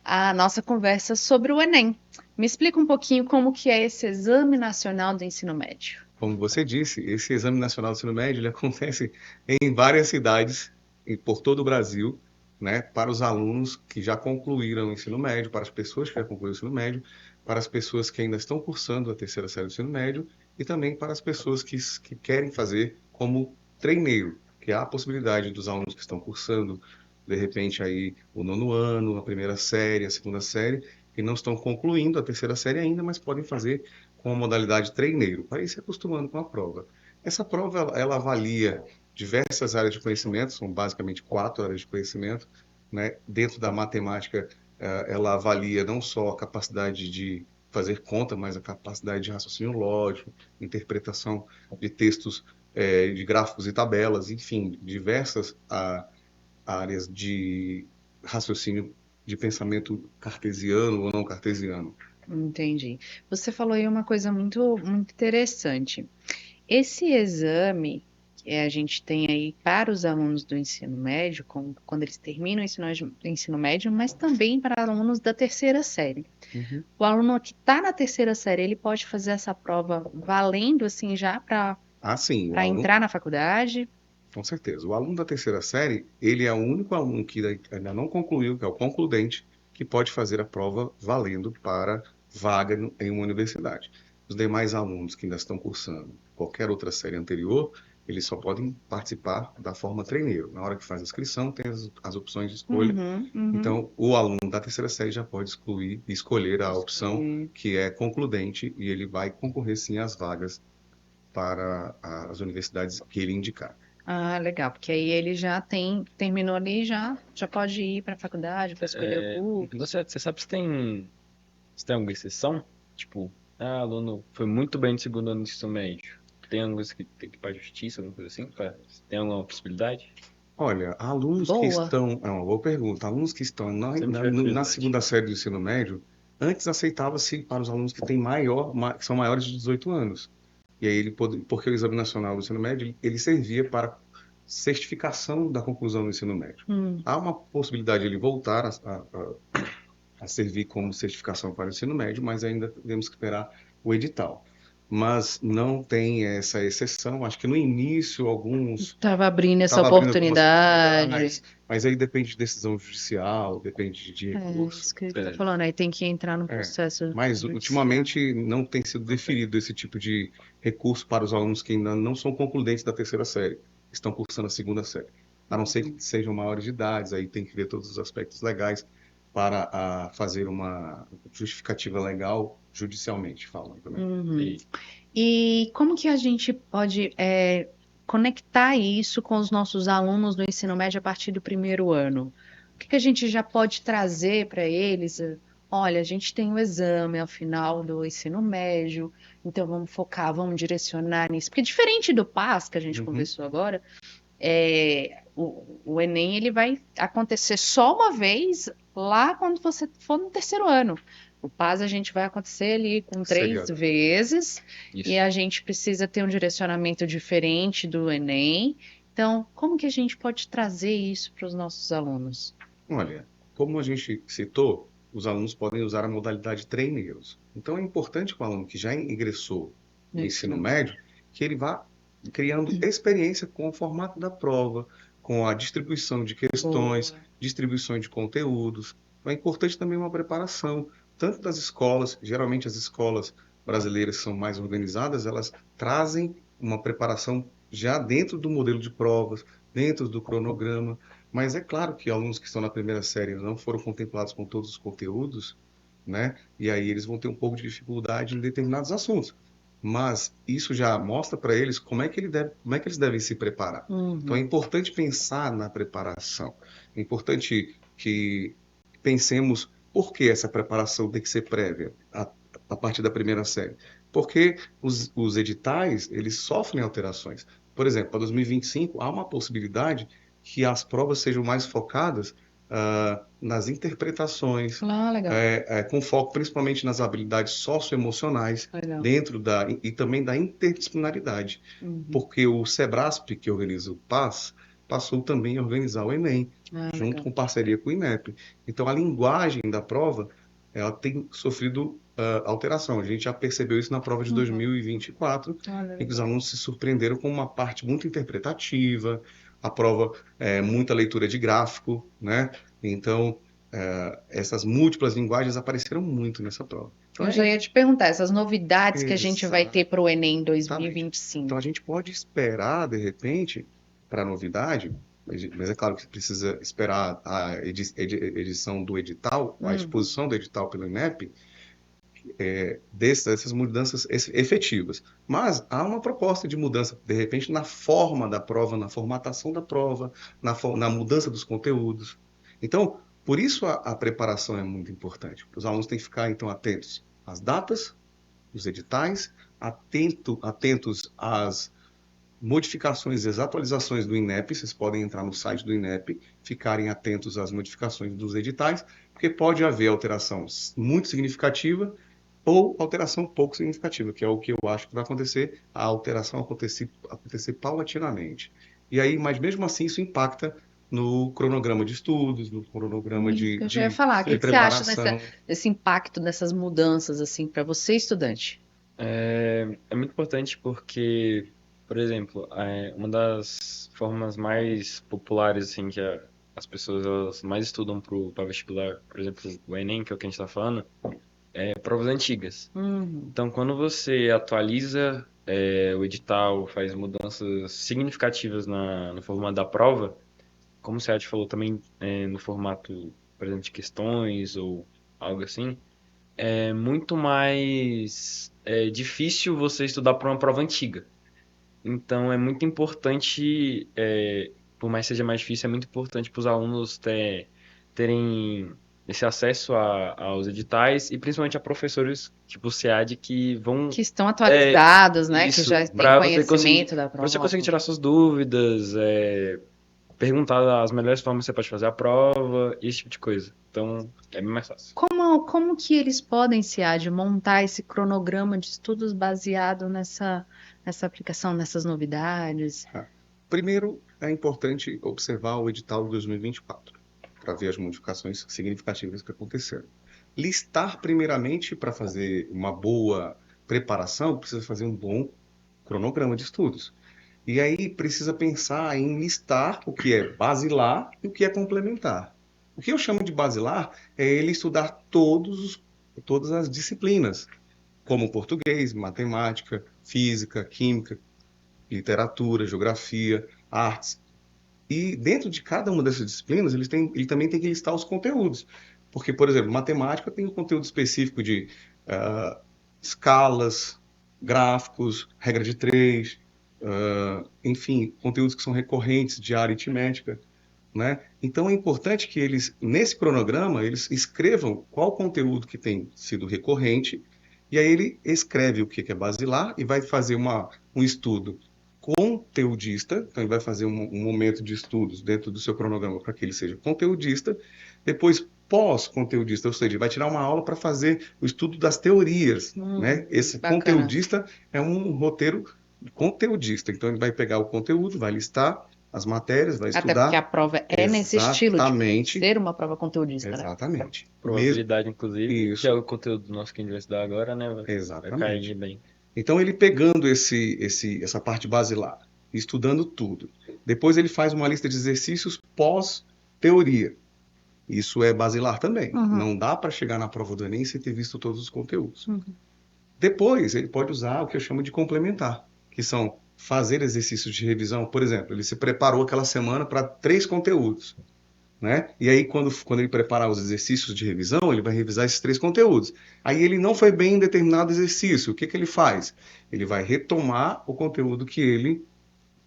a nossa conversa sobre o Enem. Me explica um pouquinho como que é esse Exame Nacional do Ensino Médio. Como você disse, esse Exame Nacional do Ensino Médio ele acontece em várias cidades por todo o Brasil, né, para os alunos que já concluíram o ensino médio, para as pessoas que já concluíram o ensino médio, para as pessoas que ainda estão cursando a terceira série do ensino médio e também para as pessoas que querem fazer como treineiro, que há a possibilidade dos alunos que estão cursando, de repente, aí o 9º ano, a primeira série, a segunda série, que não estão concluindo a terceira série ainda, mas podem fazer com a modalidade treineiro, para ir se acostumando com a prova. Essa prova, ela avalia diversas áreas de conhecimento, são basicamente 4 áreas de conhecimento, né? Dentro da matemática, ela avalia não só a capacidade de fazer conta, mas a capacidade de raciocínio lógico, interpretação de textos, de gráficos e tabelas, enfim, diversas áreas de raciocínio de pensamento cartesiano ou não cartesiano. Entendi. Você falou aí uma coisa muito, muito interessante. Esse exame que a gente tem aí para os alunos do ensino médio, quando eles terminam o ensino médio, mas também para alunos da terceira série. Uhum. O aluno que está na terceira série, ele pode fazer essa prova valendo assim já para Sim, o aluno, entrar na faculdade? com certeza. O aluno da terceira série, ele é o único aluno que ainda não concluiu, que é o concludente, que pode fazer a prova valendo para vaga em uma universidade. Os demais alunos que ainda estão cursando qualquer outra série anterior, eles só podem participar da forma treineiro. Na hora que faz a inscrição, tem as opções de escolha. Uhum. Então, o aluno da terceira série já pode escolher a opção Sim. que é concludente e ele vai concorrer sim às vagas para as universidades que ele indicar. Ah, legal, porque aí ele já terminou ali, já pode ir para a faculdade para escolher o curso. Você sabe se tem alguma exceção? Tipo, aluno foi muito bem no segundo ano do ensino médio. Tem alguma coisa que tem que ir para a justiça, alguma coisa assim? Tem alguma possibilidade? Olha, alunos que Boa. estão. É uma boa pergunta. Alunos que estão Sempre na tive na curiosidade. segunda série do ensino médio, antes aceitava-se para os alunos que têm que são maiores de 18 anos. E aí porque o Exame Nacional do Ensino Médio, ele servia para certificação da conclusão do ensino médio. Há uma possibilidade de ele voltar a servir como certificação para o ensino médio, mas ainda temos que esperar o edital. Mas não tem essa exceção. Acho que no início alguns Estava abrindo essa estava abrindo algumas oportunidade. oportunidades, mas aí depende de decisão judicial, depende de recurso. Isso que ele está falando, aí tem que entrar no processo Mas judicial. ultimamente não tem sido definido esse tipo de recurso para os alunos que ainda não são concludentes da terceira série, estão cursando a segunda série. A não ser que sejam maiores de idade, aí tem que ver todos os aspectos legais para fazer uma justificativa legal judicialmente falando, né? E como que a gente pode conectar isso com os nossos alunos do ensino médio a partir do primeiro ano? O que a gente já pode trazer para eles? Olha, a gente tem o exame ao final do ensino médio, então vamos focar, vamos direcionar nisso. Porque diferente do PAS, que a gente conversou agora, o Enem ele vai acontecer só uma vez lá quando você for no terceiro ano. O PAS a gente vai acontecer ali com 3 vezes. Isso. E a gente precisa ter um direcionamento diferente do Enem. Então, como que a gente pode trazer isso para os nossos alunos? Olha, como a gente citou, os alunos podem usar a modalidade treineiros. Então é importante que o aluno que já ingressou no ensino médio, que ele vá criando experiência com o formato da prova, com a distribuição de questões, distribuição de conteúdos. Então é importante também uma preparação, tanto das escolas, geralmente as escolas brasileiras são mais organizadas, elas trazem uma preparação já dentro do modelo de provas, dentro do cronograma, mas é claro que alunos que estão na primeira série não foram contemplados com todos os conteúdos, né? E aí eles vão ter um pouco de dificuldade em determinados assuntos. Mas isso já mostra para eles como é que eles devem se preparar. Então é importante pensar na preparação. É importante que pensemos por que essa preparação tem que ser prévia a partir da primeira série. Porque os editais, eles sofrem alterações. Por exemplo, para 2025, há uma possibilidade que as provas sejam mais focadas nas interpretações, com foco principalmente nas habilidades socioemocionais, e também da interdisciplinaridade. Porque o SEBRASP, que organiza o PAS, passou também a organizar o Enem, junto com parceria com o INEP. Então, a linguagem da prova ela tem sofrido alteração. A gente já percebeu isso na prova de 2024, em que os alunos se surpreenderam com uma parte muito interpretativa, a prova muita leitura de gráfico, né? Então, essas múltiplas linguagens apareceram muito nessa prova. Então, eu já ia te perguntar, essas novidades que a gente vai ter para o Enem 2025. Então, a gente pode esperar, de repente, para a novidade, mas é claro que precisa esperar a edição do edital, a exposição do edital pelo INEP, dessas mudanças efetivas. Mas há uma proposta de mudança, de repente, na forma da prova, na formatação da prova, na mudança dos conteúdos. Então, Por isso a preparação é muito importante. Os alunos têm que ficar, então, atentos às datas, os editais, atentos às modificações e as atualizações do INEP. Vocês podem entrar no site do INEP, ficarem atentos às modificações dos editais, porque pode haver alteração muito significativa ou alteração pouco significativa, que é o que eu acho que vai acontecer, a alteração acontecer paulatinamente. E aí, mas mesmo assim, isso impacta no cronograma de estudos, no cronograma Eu já ia falar, o de que você acha preparação. desse impacto, dessas mudanças, assim, para você, estudante? É muito importante porque, por exemplo, uma das formas mais populares assim que as pessoas elas mais estudam para vestibular, por exemplo, o Enem, que é o que a gente está falando, é provas antigas. Então, quando você atualiza o edital, faz mudanças significativas no formato da prova, como o Sérgio falou também no formato, por exemplo, de questões ou algo assim, é muito mais difícil você estudar para uma prova antiga. Então, é muito importante, por mais que seja mais difícil, é muito importante para os alunos terem esse acesso aos editais e principalmente a professores tipo o SEAD que vão Que estão atualizados, né? Que isso já têm para você conseguir conhecimento da para você prova. conseguir tirar suas dúvidas, perguntar as melhores formas que você pode fazer a prova, esse tipo de coisa. Então, é bem mais fácil. Como que eles podem, SEAD, montar esse cronograma de estudos baseado nessa aplicação, nessas novidades? Primeiro, é importante observar o edital de 2024, para ver as modificações significativas que aconteceram. Listar, primeiramente, para fazer uma boa preparação, precisa fazer um bom cronograma de estudos. E aí precisa pensar em listar o que é basilar e o que é complementar. O que eu chamo de basilar é ele estudar todas as disciplinas, como português, matemática, física, química, literatura, geografia, artes. E dentro de cada uma dessas disciplinas, ele também tem que listar os conteúdos. Porque, por exemplo, matemática tem um conteúdo específico de escalas, gráficos, regra de três, enfim, conteúdos que são recorrentes de aritmética, né? Então é importante que eles, nesse cronograma, eles escrevam qual conteúdo que tem sido recorrente, e aí ele escreve o que é basilar e vai fazer um estudo conteudista, então ele vai fazer um momento de estudos dentro do seu cronograma para que ele seja conteudista, depois pós-conteudista, ou seja, ele vai tirar uma aula para fazer o estudo das teorias, né? Esse bacana. conteudista é um roteiro conteudista, então ele vai pegar o conteúdo, vai listar as matérias, vai Até estudar. porque a prova é nesse estilo de Exatamente. ser uma prova conteudista, né? Exatamente. Probabilidade, inclusive, Isso. que é o conteúdo nosso que a gente vai estudar agora, né? Vai Exatamente. cair bem. Então, ele pegando essa parte basilar, estudando tudo, depois ele faz uma lista de exercícios pós-teoria. Isso é basilar também. Não dá para chegar na prova do Enem sem ter visto todos os conteúdos. Depois, ele pode usar o que eu chamo de complementar, que são fazer exercícios de revisão. Por exemplo, ele se preparou aquela semana para 3 conteúdos, né? E aí, quando ele preparar os exercícios de revisão, ele vai revisar esses 3 conteúdos. Aí ele não foi bem em determinado exercício. O que ele faz? Ele vai retomar o conteúdo que ele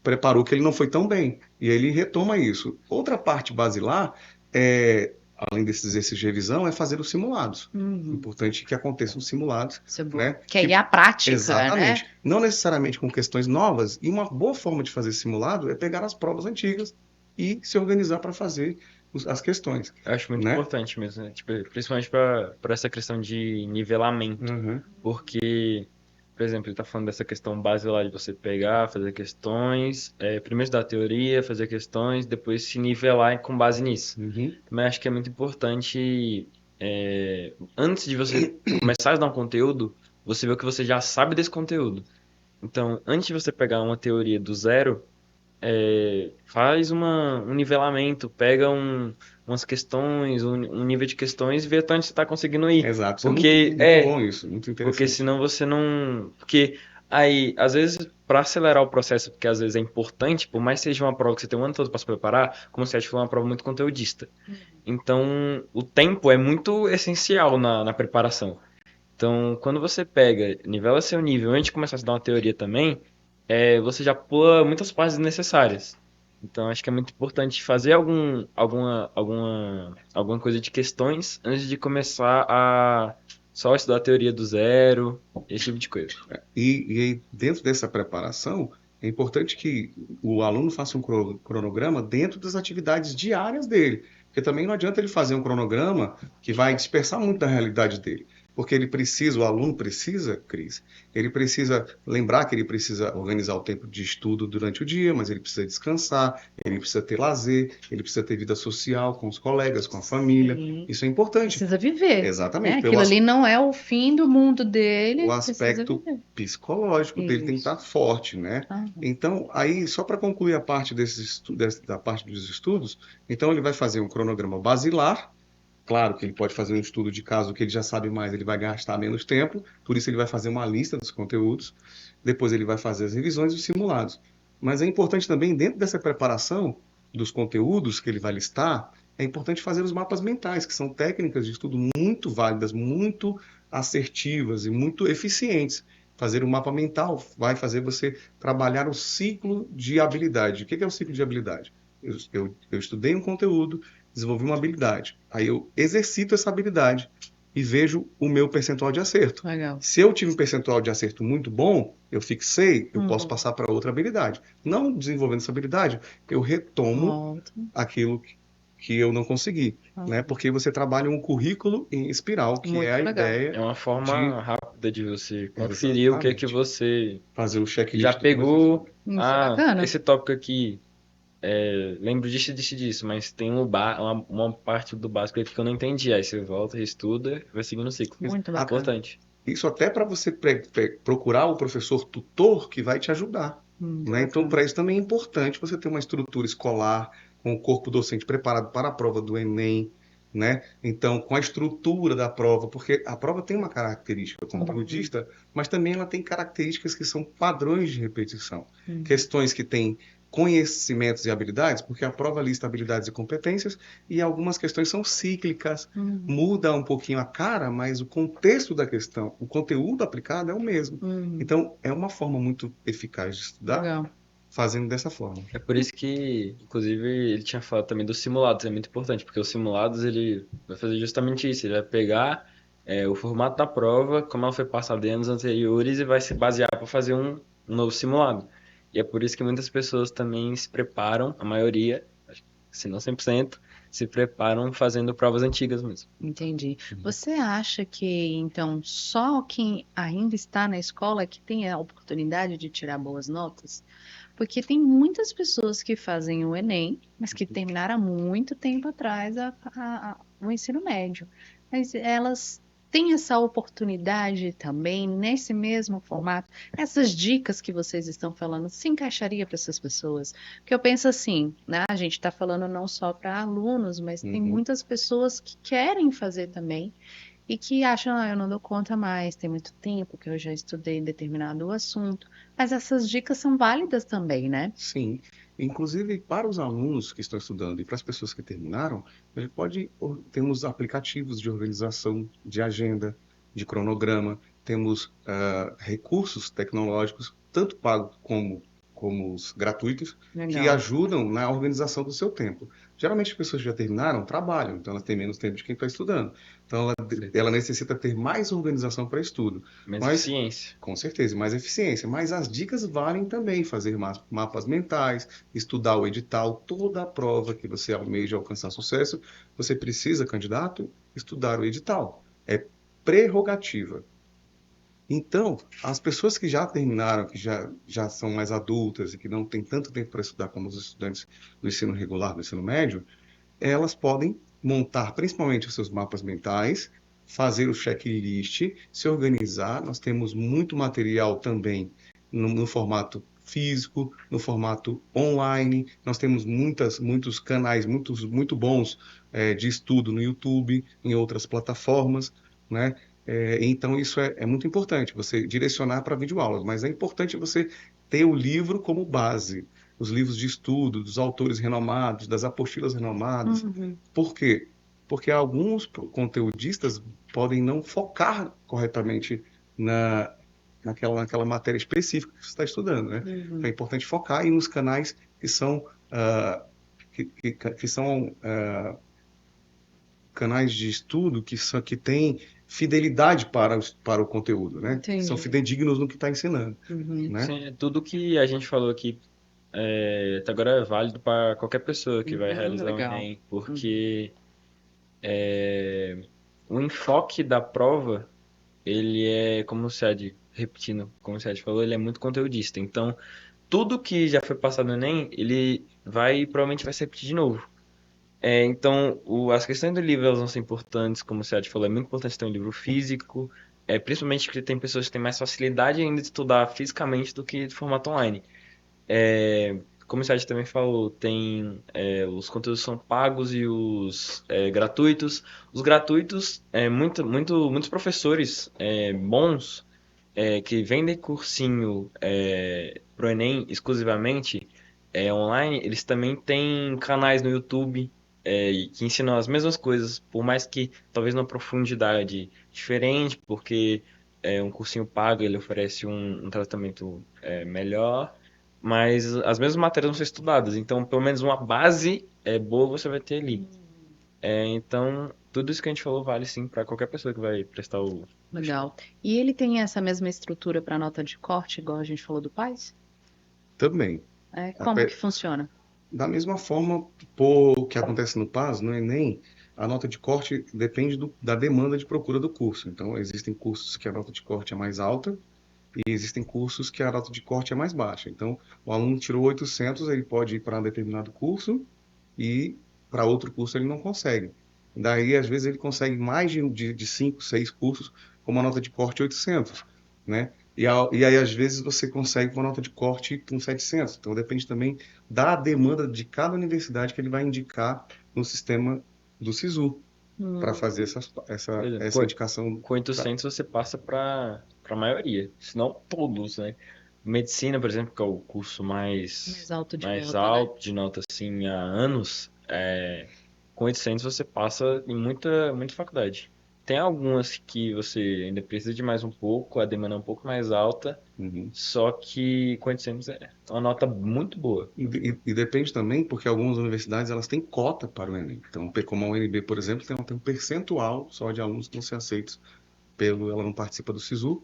preparou, que ele não foi tão bem. E aí ele retoma isso. Outra parte basilar, além desses exercícios de revisão, é fazer os simulados. Importante que aconteçam os simulados. Isso é bom. Né? Que aí é a prática, Exatamente. né? Não necessariamente com questões novas. E uma boa forma de fazer simulado é pegar as provas antigas e se organizar para fazer as questões. Eu acho muito importante mesmo, né? Tipo, principalmente para essa questão de nivelamento. Porque, por exemplo, ele está falando dessa questão base lá de você pegar, fazer questões, primeiro estudar teoria, fazer questões, depois se nivelar com base nisso. Também acho que é muito importante, antes de você começar a estudar um conteúdo, você ver o que você já sabe desse conteúdo. Então, antes de você pegar uma teoria do zero, faz um nivelamento, pega umas questões, um nível de questões e vê até onde você está conseguindo ir. Exato. Porque muito bom isso, muito interessante. Porque senão você não... Porque aí, às vezes, para acelerar o processo, porque às vezes é importante, por mais que seja uma prova que você tem um ano todo para se preparar, como você acha que foi uma prova muito conteudista. Então, o tempo é muito essencial na preparação. Então, quando você pega, nivela seu nível antes de começar a estudar uma teoria também, você já pula muitas partes desnecessárias. Então, acho que é muito importante fazer alguma coisa de questões antes de começar a só estudar a teoria do zero, esse tipo de coisa. E aí, dentro dessa preparação, é importante que o aluno faça um cronograma dentro das atividades diárias dele. Porque também não adianta ele fazer um cronograma que vai dispersar muito da realidade dele. Porque o aluno precisa, Cris, ele precisa lembrar que ele precisa organizar o tempo de estudo durante o dia, mas ele precisa descansar, ele precisa ter lazer, ele precisa ter vida social com os colegas, com a família. Sim. Isso é importante. Precisa viver, Exatamente. né? Pelo Aquilo ali não é o fim do mundo dele, o precisa aspecto viver. psicológico dele tem que estar Isso. forte, né? Aham. Então, aí, só para concluir a parte da parte dos estudos, então ele vai fazer um cronograma basilar. Claro que ele pode fazer um estudo de caso que ele já sabe mais, ele vai gastar menos tempo, por isso ele vai fazer uma lista dos conteúdos. Depois ele vai fazer as revisões e os simulados. Mas é importante também, dentro dessa preparação dos conteúdos que ele vai listar, é importante fazer os mapas mentais, que são técnicas de estudo muito válidas, muito assertivas e muito eficientes. Fazer um mapa mental vai fazer você trabalhar o ciclo de habilidade. O que é o ciclo de habilidade? Eu estudei um conteúdo, desenvolvi uma habilidade. Aí eu exercito essa habilidade e vejo o meu percentual de acerto. Legal. Se eu tive um percentual de acerto muito bom, eu fixei, eu posso Uhum. passar para outra habilidade. Não desenvolvendo essa habilidade, eu retomo Volta. aquilo que eu não consegui, né? Porque você trabalha um currículo em espiral, que Muito é a legal. ideia É uma de forma rápida de você conferir o que é que exatamente você fazer o já checklist do pegou. professor. Isso é Ah, bacana. esse tópico aqui, lembro disso, mas tem uma parte do básico aqui que eu não entendi. Aí você volta, estuda, vai seguindo o ciclo. Muito A- bacana. Importante. Isso até para você procurar o professor tutor que vai te ajudar, Muito né? Então, bacana. para isso também é importante você ter uma estrutura escolar, com o corpo docente preparado para a prova do Enem, né? Então, com a estrutura da prova, porque a prova tem uma característica Uhum. conteudista, mas também ela tem características que são padrões de repetição. Uhum. Questões que têm conhecimentos e habilidades, porque a prova lista habilidades e competências, e algumas questões são cíclicas, Uhum. muda um pouquinho a cara, mas o contexto da questão, o conteúdo aplicado é o mesmo. Uhum. Então, é uma forma muito eficaz de estudar, Legal. fazendo dessa forma. É por isso que, inclusive, ele tinha falado também dos simulados, é muito importante, porque os simulados ele vai fazer justamente isso, ele vai pegar o formato da prova, como ela foi passada em anos anteriores, e vai se basear para fazer um novo simulado. E é por isso que muitas pessoas também se preparam, a maioria, acho que se não 100%, se preparam fazendo provas antigas mesmo. Entendi. Você acha que, então, só quem ainda está na escola que tem a oportunidade de tirar boas notas? Porque tem muitas pessoas que fazem o Enem, mas que terminaram há muito tempo atrás o ensino médio. Mas elas têm essa oportunidade também, nesse mesmo formato. Essas dicas que vocês estão falando se encaixaria para essas pessoas? Porque eu penso assim, né? A gente está falando não só para alunos, mas tem muitas pessoas que querem fazer também e que acham, eu não dou conta mais, tem muito tempo que eu já estudei determinado assunto. Mas essas dicas são válidas também, né? Sim. Inclusive, para os alunos que estão estudando e para as pessoas que terminaram, a gente temos aplicativos de organização de agenda, de cronograma, temos recursos tecnológicos, tanto pagos como os gratuitos, que Legal. ajudam na organização do seu tempo. Geralmente, as pessoas que já terminaram trabalham, então elas têm menos tempo de quem está estudando. Então, ela necessita ter mais organização para estudo. Menos Mas eficiência. com certeza, mais eficiência. Mas as dicas valem também. Fazer mapas mentais, estudar o edital, toda a prova que você almeja alcançar sucesso, você precisa, candidato, estudar o edital. É prerrogativa. Então, as pessoas que já terminaram, que já são mais adultas e que não têm tanto tempo para estudar como os estudantes do ensino regular, do ensino médio, elas podem montar principalmente os seus mapas mentais, fazer o checklist, se organizar. Nós temos muito material também no formato físico, no formato online. Nós temos muitos canais muito bons de estudo no YouTube, em outras plataformas, né? Então, isso é muito importante, você direcionar para videoaulas, mas é importante você ter o livro como base, os livros de estudo, dos autores renomados, das apostilas renomadas. Uhum. Por quê? Porque alguns conteudistas podem não focar corretamente naquela matéria específica que você está estudando, né? Uhum. Então é importante focar aí nos canais que são ah, que são canais de estudo que têm fidelidade para o conteúdo, né? Que são Entendi. fidedignos no que está ensinando, Uhum. né? Sim, tudo que a gente falou aqui até agora é válido para qualquer pessoa que vai realizar o Legal. Enem, porque o enfoque da prova, ele é, como o Sérgio, repetindo, como o Sérgio falou, ele é muito conteudista. Então, tudo que já foi passado no Enem, ele provavelmente vai se repetir de novo. Então, as questões do livro elas vão ser importantes, como o Sérgio falou, é muito importante ter um livro físico, principalmente porque tem pessoas que têm mais facilidade ainda de estudar fisicamente do que de formato online. Como o Sérgio também falou, os conteúdos são pagos e os gratuitos. Os gratuitos, muitos professores bons que vendem cursinho pro Enem exclusivamente online, eles também têm canais no YouTube que ensinam as mesmas coisas, por mais que talvez numa profundidade diferente, porque um cursinho pago ele oferece um tratamento melhor, mas as mesmas matérias vão ser estudadas, então pelo menos uma base boa você vai ter ali. Então, tudo isso que a gente falou vale sim para qualquer pessoa que vai prestar o Legal. E ele tem essa mesma estrutura para nota de corte, igual a gente falou do PAS? Também. Como que funciona? Da mesma forma, por que acontece no PAS, no Enem, a nota de corte depende da demanda de procura do curso. Então, existem cursos que a nota de corte é mais alta e existem cursos que a nota de corte é mais baixa. Então, o aluno tirou 800, ele pode ir para um determinado curso e para outro curso ele não consegue. Daí, às vezes, ele consegue mais de 5, 6 cursos com uma nota de corte 800, né? E aí, às vezes, você consegue com uma nota de corte com 700. Então, depende também da demanda de cada universidade que ele vai indicar no sistema do SISU para fazer Por exemplo, essa indicação. com 800 você passa para a maioria, se não todos, né? Medicina, por exemplo, que é o curso Mais alto de mais nota, né? alto de nota assim há anos, com 800 você passa em muita faculdade. Tem algumas que você ainda precisa de mais um pouco, a demanda é um pouco mais alta, Uhum. só que com 800 é uma nota muito boa. E depende também, porque algumas universidades elas têm cota para o Enem. Então, como a UNB, por exemplo, tem um percentual só de alunos que vão ser aceitos ela não participa do SISU,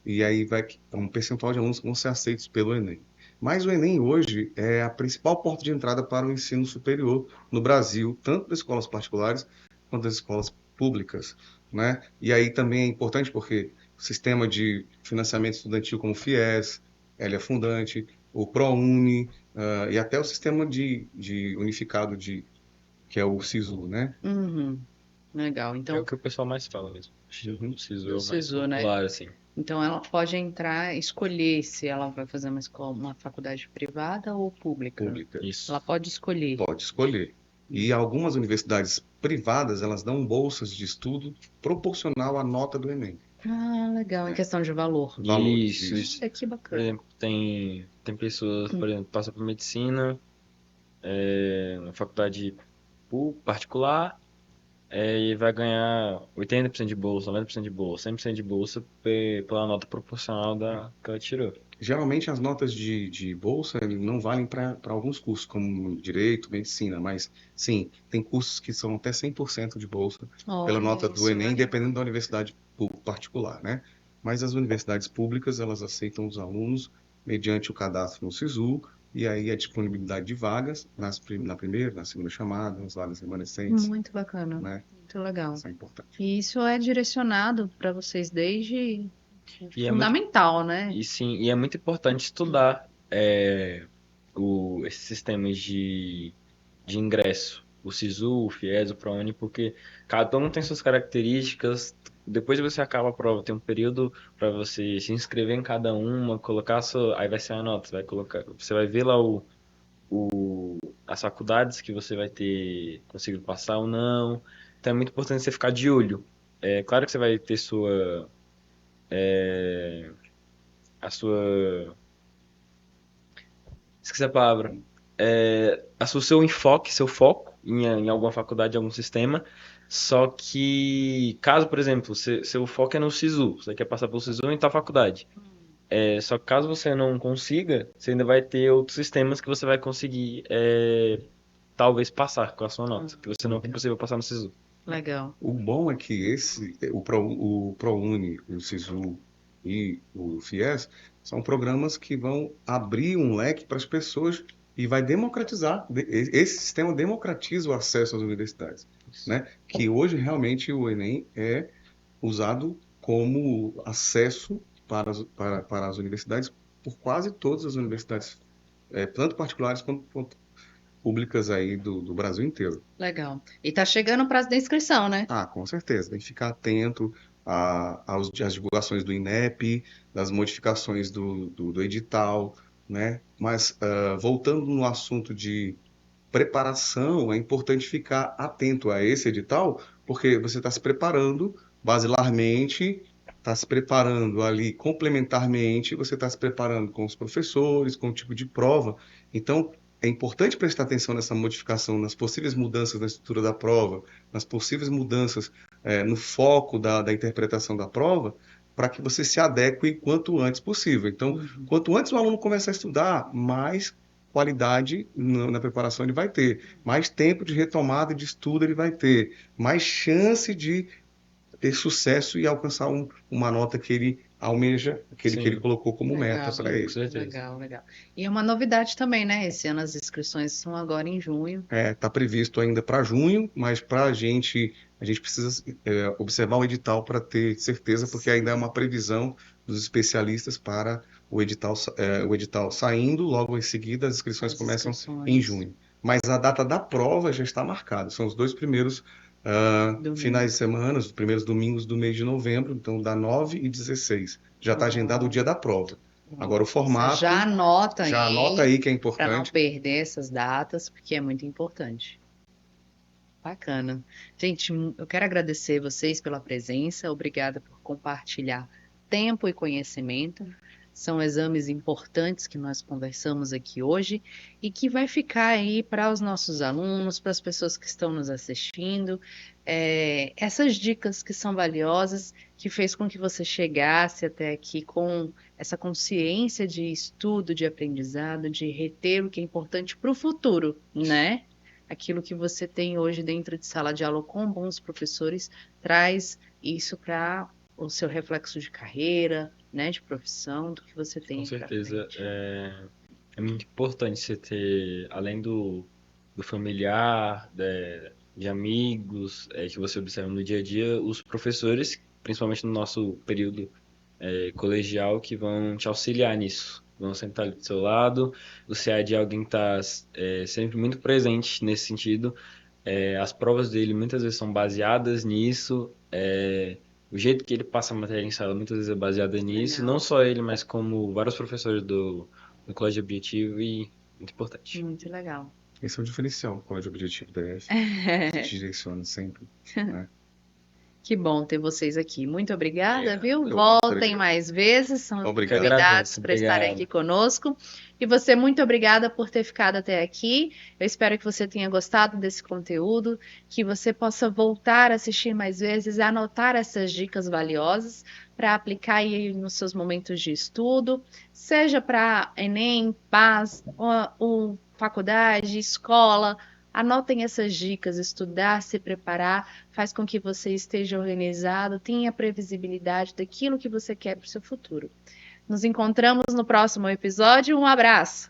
e aí um percentual de alunos que vão ser aceitos pelo Enem. Mas o Enem hoje é a principal porta de entrada para o ensino superior no Brasil, tanto das escolas particulares quanto das escolas públicas, né? E aí também é importante porque o sistema de financiamento estudantil como o FIES, Elia Fundante, o ProUni, e até o sistema de unificado que é o SISU, né? Uhum. Legal. É Então, o que o pessoal mais fala mesmo. Uhum. O SISU é do o mais SISU, né? popular, assim. Então ela pode entrar, escolher se ela vai fazer uma escola, uma faculdade privada ou pública. Pública. Isso. Ela pode escolher. Pode escolher. E algumas universidades privadas, elas dão bolsas de estudo proporcional à nota do Enem. Ah, legal. Em questão de valor. Valores, Isso, isso. Olha que Por bacana. exemplo, tem pessoas, por exemplo, que passam por medicina, na faculdade particular, e vai ganhar 80% de bolsa, 90% de bolsa, 100% de bolsa pela nota proporcional que ela tirou. Geralmente as notas de bolsa não valem para alguns cursos, como direito, medicina, mas sim, tem cursos que são até 100% de bolsa pela Olha, nota do isso Enem, vale. dependendo da universidade particular, né? Mas as universidades públicas, elas aceitam os alunos mediante o cadastro no SISU, e aí a disponibilidade de vagas na primeira, na segunda chamada, nas vagas remanescentes, Muito bacana. né? Muito legal. Isso é importante. E isso é direcionado para vocês desde E é muito, fundamental, né? e é muito importante estudar esses sistemas de ingresso, o SISU, o FIES, o ProUni, porque cada um tem suas características. Depois que você acaba a prova, tem um período para você se inscrever em cada uma, colocar aí vai ser a nota, você vai ver lá as faculdades que você vai ter conseguido passar ou não. Então é muito importante você ficar de olho. É claro que você vai ter a sua, esqueci a palavra, seu enfoque, seu foco em alguma faculdade, algum sistema. Só que, caso, por exemplo, seu foco é no SISU, você quer passar pelo SISU em tal faculdade. Só que caso você não consiga, você ainda vai ter outros sistemas que você vai conseguir talvez passar com a sua nota, que você não é possível passar no SISU. Legal. O bom é que o ProUni, o SISU e o FIES são programas que vão abrir um leque para as pessoas e vai democratizar. Esse sistema democratiza o acesso às universidades, né? Que hoje realmente o Enem é usado como acesso para as universidades por quase todas as universidades, tanto particulares quanto públicas aí do Brasil inteiro. Legal. E tá chegando o prazo da inscrição, né? Ah, com certeza. Tem que ficar atento às divulgações do INEP, das modificações do edital, né? Mas, voltando no assunto de preparação, é importante ficar atento a esse edital, porque você está se preparando basilarmente, está se preparando ali complementarmente, você está se preparando com os professores, com o tipo de prova. Então, é importante prestar atenção nessa modificação, nas possíveis mudanças na estrutura da prova, nas possíveis mudanças, no foco da interpretação da prova, para que você se adeque quanto antes possível. Então, quanto antes o aluno começa a estudar, mais qualidade na preparação ele vai ter, mais tempo de retomada de estudo ele vai ter, mais chance de ter sucesso e alcançar uma nota que ele almeja, que ele Sim, colocou como meta Legal. para com ele. certeza. Legal, legal. E é uma novidade também, né? Esse ano as inscrições são agora em junho. Está previsto ainda para junho, mas para a gente precisa observar o edital para ter certeza, porque ainda é uma previsão dos especialistas para o edital saindo, logo em seguida as inscrições As começam inscrições. em junho. Mas a data da prova já está marcada, são os dois primeiros Domingo. finais de semana, os primeiros domingos do mês de novembro, então dá 9 e 16. Já está agendado o dia da prova. Agora o Você formato, já anota já anota aí que é para não importante. perder essas datas, porque é muito importante. Bacana. Gente, eu quero agradecer vocês pela presença. Obrigada por compartilhar tempo e conhecimento. São exames importantes que nós conversamos aqui hoje e que vai ficar aí para os nossos alunos, para as pessoas que estão nos assistindo, essas dicas que são valiosas, que fez com que você chegasse até aqui com essa consciência de estudo, de aprendizado, de reter o que é importante para o futuro, né? Aquilo que você tem hoje dentro de sala de aula com bons professores traz isso para o seu reflexo de carreira, né, de profissão, do que você tem Com aí para certeza. frente. É muito importante você ter, além do familiar, de amigos, que você observa no dia a dia, os professores, principalmente no nosso período colegial, que vão te auxiliar nisso. Vão sentar ali do seu lado. O CAD é alguém que está sempre muito presente nesse sentido. As provas dele muitas vezes são baseadas nisso. O jeito que ele passa a matéria em sala muitas vezes é baseada nisso. Legal. Não só ele, mas como vários professores do Colégio Objetivo e muito importante. Muito legal. Esse é o diferencial, qual é o objetivo da EF, te direciona sempre, né? Que bom ter vocês aqui. Muito obrigada, viu? Eu Voltem gostaria- mais vezes, são Que Obrigado. convidados agradeço. para estarem Obrigado. aqui conosco. E você, muito obrigada por ter ficado até aqui. Eu espero que você tenha gostado desse conteúdo, que você possa voltar a assistir mais vezes, anotar essas dicas valiosas para aplicar aí nos seus momentos de estudo, seja para Enem, PAS, ou faculdade, escola. Anotem essas dicas, estudar, se preparar, faz com que você esteja organizado, tenha previsibilidade daquilo que você quer para o seu futuro. Nos encontramos no próximo episódio. Um abraço!